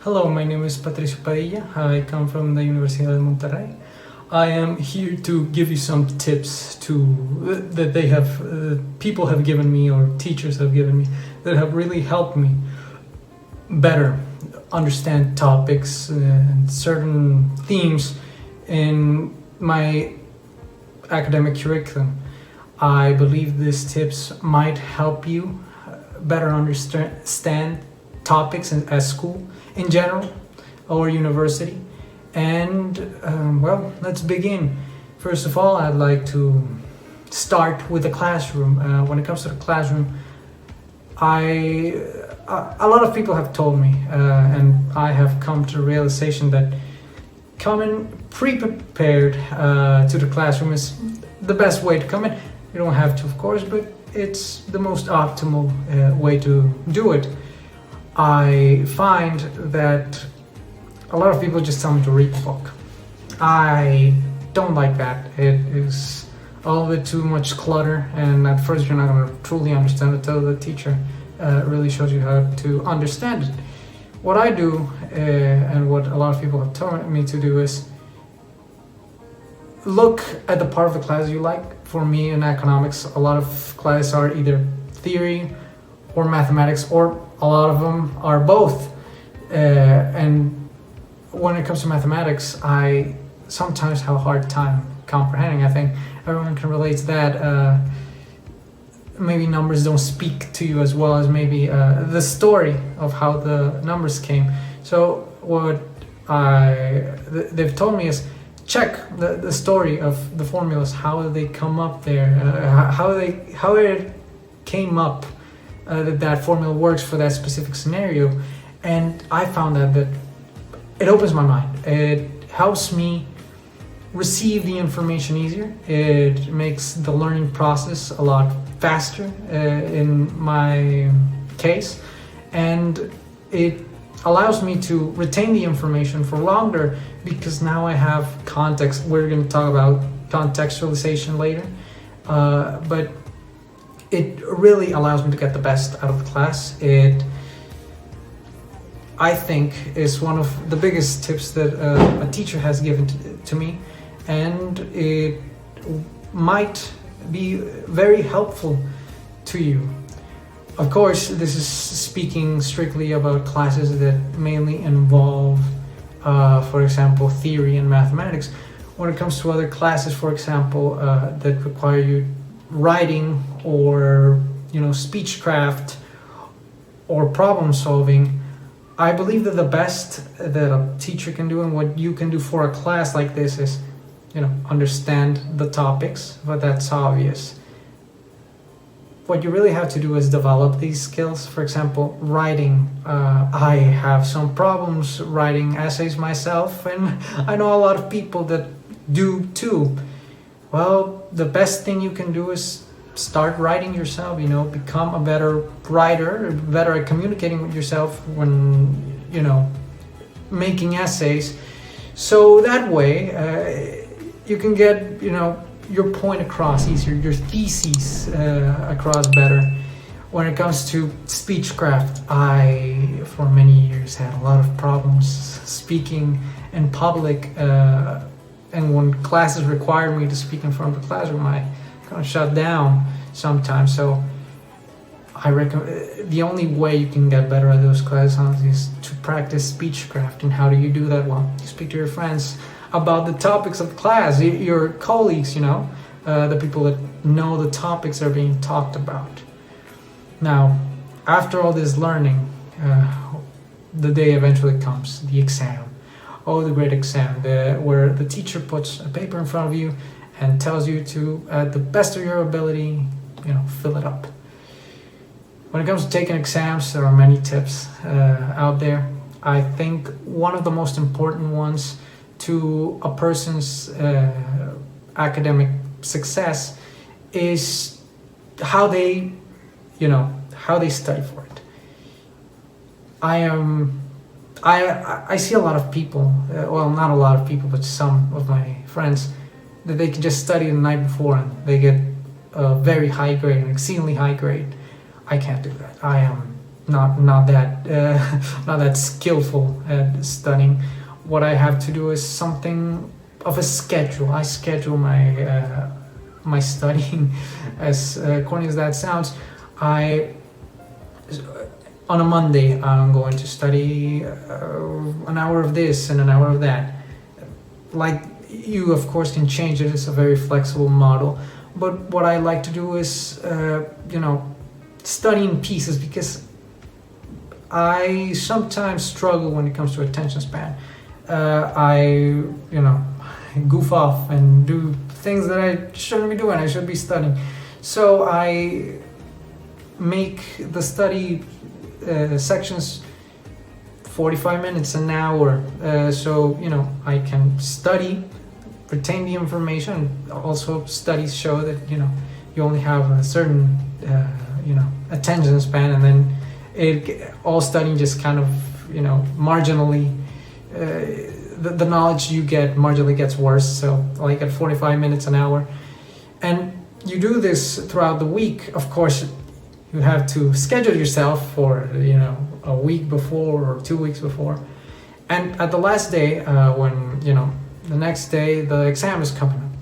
Hello, my name is Patricio Padillo. I come from the Universidad de Monterrey. I am here to give you some tips that people have given me or teachers have given me that have really helped me better understand topics and certain themes in my academic curriculum. I believe these tips might help you better understand topics at school in general or university. And well, let's begin. First of all, I'd like to start with the classroom. When it comes to the classroom, a lot of people have told me, and I have come to the realization that coming pre-prepared to the classroom is the best way to come in. You don't have to, of course, but it's the most optimal way to do it. I find that a lot of people just tell me to read the book. I don't like that. It is a little bit too much clutter, and at first you're not going to truly understand it until the teacher really shows you how to understand it. What I do, and what a lot of people have told me to do, is look at the part of the class you like. For me in economics, a lot of classes are either theory or mathematics, or a lot of them are both. And when it comes to mathematics, I sometimes have a hard time comprehending. I think everyone can relate to that. Maybe numbers don't speak to you as well as maybe the story of how the numbers came. So what they've told me is check the story of the formulas, how they come up there, how it came up, that formula works for that specific scenario. And I found that it opens my mind. It helps me receive the information easier. It makes the learning process a lot faster in my case, and it allows me to retain the information for longer because now I have context. We're going to talk about contextualization later, but it really allows me to get the best out of the class. It, I think, is one of the biggest tips that a teacher has given to me, and it might be very helpful to you. Of course, this is speaking strictly about classes that mainly involve, for example, theory and mathematics. When it comes to other classes, for example, that require you writing or speechcraft or problem solving, I believe that the best that a teacher can do and what you can do for a class like this is understand the topics, but that's obvious. What you really have to do is develop these skills. For example, writing. I have some problems writing essays myself, and I know a lot of people that do too. Well, the best thing you can do is start writing yourself, become a better writer, better at communicating with yourself when, making essays. So that way, you can get, your point across easier, your theses across better. When it comes to speechcraft, I, for many years, had a lot of problems speaking in public, and when classes required me to speak in front of the classroom, I kind of shut down sometimes. So I recommend, the only way you can get better at those classes is to practice speechcraft. And how do you do that? Well, you speak to your friends about the topics of class, your colleagues, the people that know the topics that are being talked about. Now, after all this learning, the day eventually comes, the exam. Oh, the great exam, where the teacher puts a paper in front of you and tells you to, at the best of your ability, fill it up. When it comes to taking exams, there are many tips out there. I think one of the most important ones to a person's academic success is how they study for it. I see a lot of people, well, not a lot of people, but some of my friends, that they can just study the night before and they get a very high grade, an exceedingly high grade. I can't do that. I am not that not that skillful at studying. What I have to do is something of a schedule. I schedule my my studying, as corny as that sounds. On a Monday, I'm going to study an hour of this and an hour of that. Like, you of course can change it. It's a very flexible model. But what I like to do is, study in pieces, because I sometimes struggle when it comes to attention span. I goof off and do things that I shouldn't be doing. I should be studying. So I make the study sections 45 minutes, an hour, so I can study, retain the information. Also, studies show that you only have a certain attention span, and then all studying just kind of marginally the knowledge you get marginally gets worse. So like at 45 minutes, an hour, and you do this throughout the week. Of course, you have to schedule yourself for a week before or 2 weeks before, and at the last day, when the next day the exam is coming up,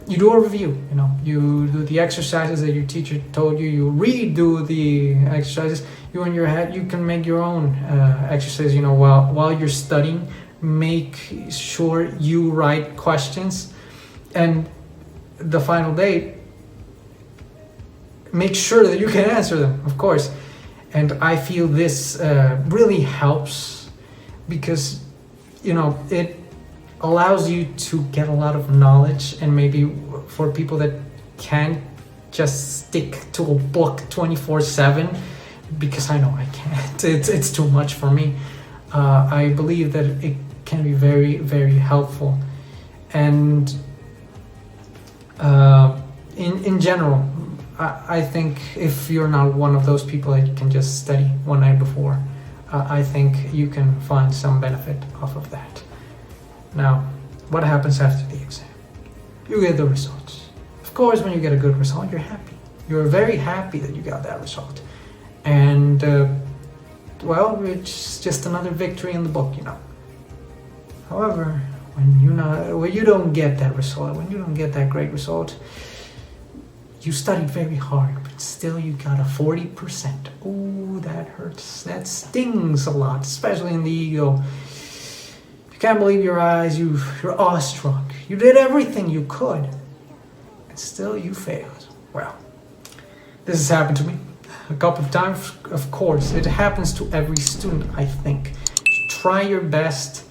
you do a review. You do the exercises that your teacher told you. You redo the exercises. You in your head, you can make your own exercise. While you're studying, make sure you write questions, and the final day, make sure that you can answer them, of course. And I feel this really helps, because it allows you to get a lot of knowledge. And maybe for people that can't just stick to a book 24/7, because I know I can't, it's too much for me, I believe that it can be very, very helpful. And in general, I think if you're not one of those people that can just study one night before, I think you can find some benefit off of that. Now, what happens after the exam? You get the results. Of course, when you get a good result, you're happy. You're very happy that you got that result. And, it's just another victory in the book, However, when you don't get that result, when you don't get that great result, you studied very hard, but still you got a 40%. Oh, that hurts. That stings a lot, especially in the ego. You can't believe your eyes. You're awestruck. You did everything you could, and still you failed. Well, this has happened to me a couple of times. Of course, it happens to every student, I think. You try your best,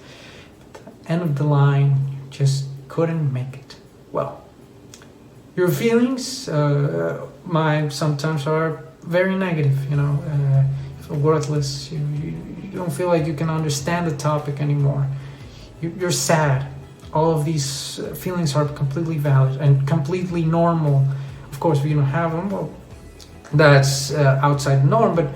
but at the end of the line, you just couldn't make it. Well, your feelings, mine sometimes, are very negative. You feel worthless. You don't feel like you can understand the topic anymore. You're sad. All of these feelings are completely valid and completely normal. Of course, if you don't have them, well, that's outside the norm, but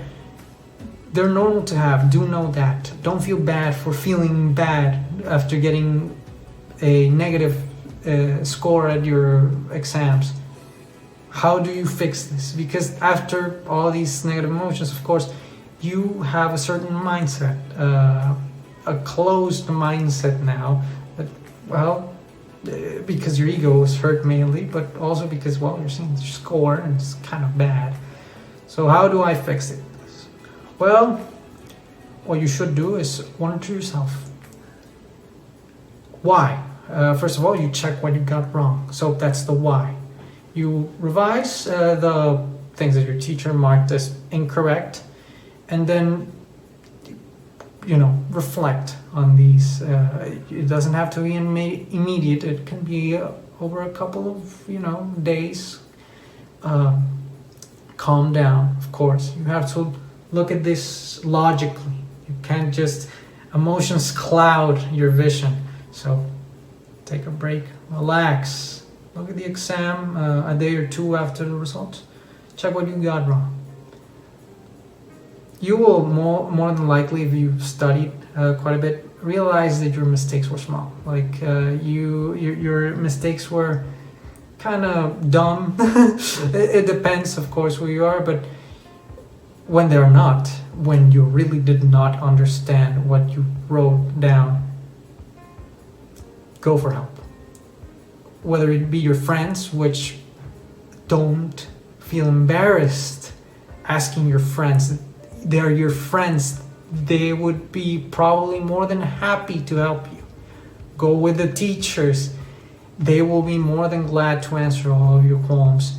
they're normal to have. Do know that. Don't feel bad for feeling bad after getting a negative score at your exams. How do you fix this? Because after all these negative emotions, of course, you have a certain mindset, a closed mindset now. That, because your ego is hurt mainly, but also because, you're seeing your score and it's kind of bad. So how do I fix it? Well, what you should do is wonder to yourself, why? First of all, you check what you got wrong. So that's the why. You revise the things that your teacher marked as incorrect, and then reflect on these. It doesn't have to be immediate. It can be over a couple of days. Calm down, of course. You have to look at this logically. You can't just emotions cloud your vision. So take a break, relax, look at the exam a day or two after the results. Check what you got wrong. You will more than likely, if you've studied quite a bit, realize that your mistakes were small. Like your mistakes were kind of dumb. It depends, of course, who you are, but when they're not, when you really did not understand what you wrote down, go for help. Whether it be your friends, which don't feel embarrassed asking your friends. They're your friends. They would be probably more than happy to help you. Go with the teachers. They will be more than glad to answer all of your qualms.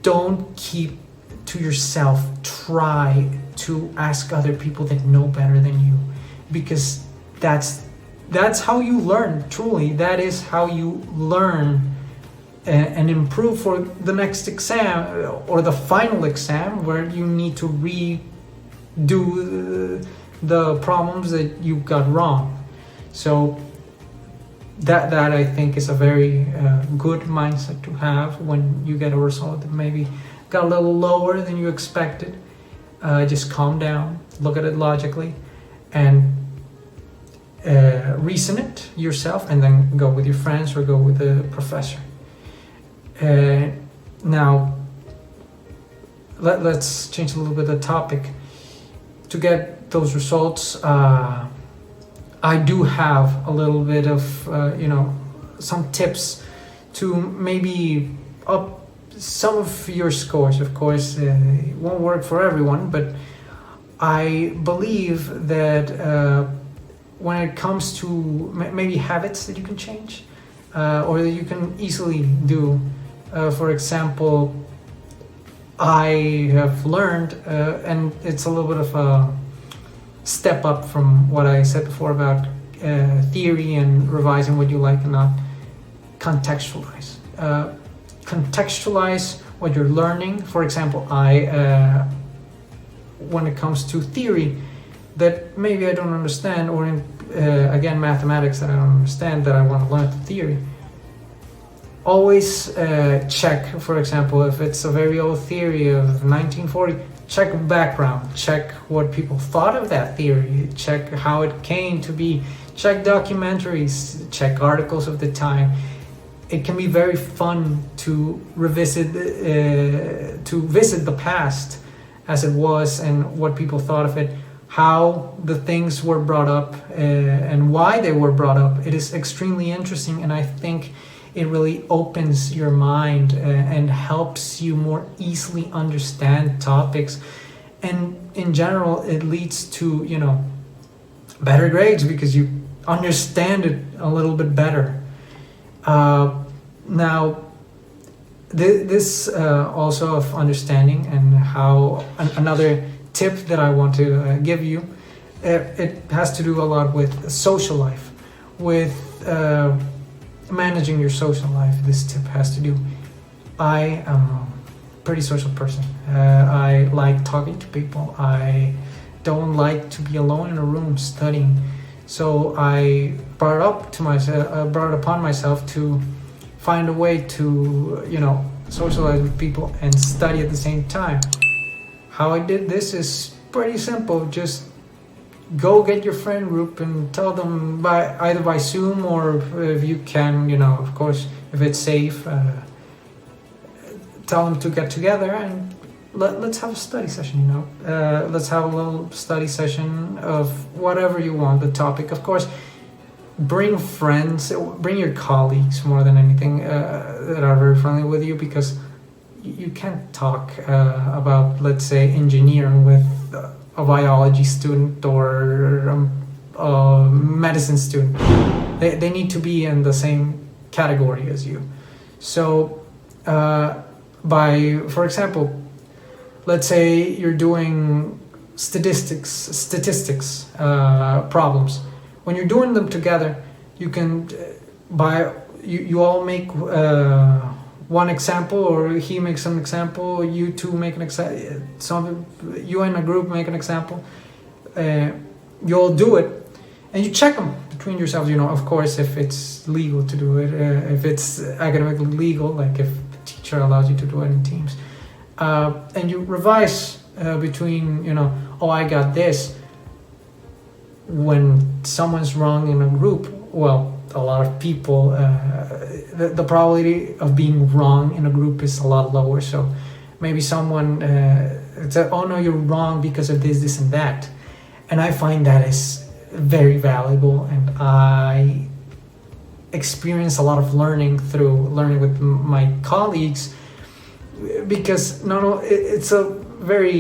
Don't keep to yourself. Try to ask other people that know better than you, because that's how you learn. Truly, that is how you learn and improve for the next exam or the final exam, where you need to redo the problems that you got wrong. So that I think is a very good mindset to have when you get a result that maybe got a little lower than you expected. Just calm down, look at it logically, and reason it yourself, and then go with your friends or go with the professor. Now, let's change a little bit the topic. To get those results, I do have a little bit of, some tips to maybe up some of your scores. Of course, it won't work for everyone, but I believe that when it comes to maybe habits that you can change or that you can easily do. For example, I have learned, and it's a little bit of a step up from what I said before about theory and revising what you like and not, contextualize. Contextualize what you're learning. For example, when it comes to theory that maybe I don't understand, or in, again, mathematics that I don't understand, that I want to learn the theory, always check, for example, if it's a very old theory of 1940, check background, check what people thought of that theory, check how it came to be, check documentaries, check articles of the time. It can be very fun to visit the past as it was and what people thought of it, how the things were brought up and why they were brought up. It is extremely interesting, and I think it really opens your mind and helps you more easily understand topics. And in general, it leads to, better grades because you understand it a little bit better. Now, this also of understanding and how another tip that I want to give you, it has to do a lot with social life, with managing your social life. This tip has to do. I am a pretty social person. I like talking to people. I don't like to be alone in a room studying. So I brought it upon myself to find a way to, socialize with people and study at the same time. How I did this is pretty simple. Just go get your friend group and tell them either by Zoom, or if you can, of course, if it's safe, tell them to get together and let's have a study session, let's have a little study session of whatever you want, the topic. Of course, bring friends, bring your colleagues more than anything that are very friendly with you, because you can't talk about, let's say, engineering with a biology student or a medicine student. They need to be in the same category as you. So for example, let's say you're doing statistics problems. When you're doing them together, you can you all make one example, or he makes an example, you two make an example, you and a group make an example, you all do it, and you check them between yourselves, of course, if it's legal to do it, if it's academically legal, like if the teacher allows you to do it in teams, and you revise between, oh, I got this. When someone's wrong in a group, well, a lot of people, the probability of being wrong in a group is a lot lower. So maybe someone said, oh no, you're wrong because of this, this and that. And I find that is very valuable, and I experience a lot of learning through learning with my colleagues, because it's a very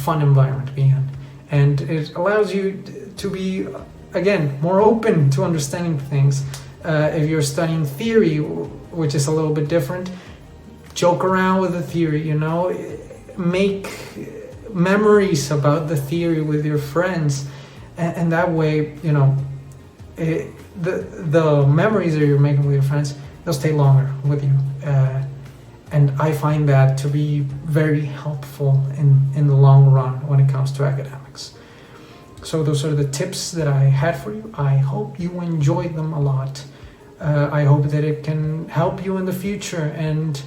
fun environment to be in, and it allows you to be, again, more open to understanding things. If you're studying theory, which is a little bit different, joke around with the theory, make memories about the theory with your friends, and that way, the memories that you're making with your friends, they'll stay longer with you. And I find that to be very helpful in the long run when it comes to academics. So those are the tips that I had for you. I hope you enjoyed them a lot. I hope that it can help you in the future. And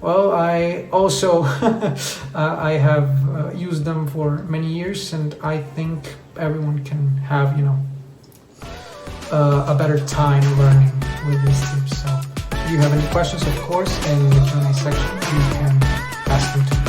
well, I also I have used them for many years, and I think everyone can have a better time learning with these tips. So if you have any questions, of course, in the Q&A section, you can ask them to me.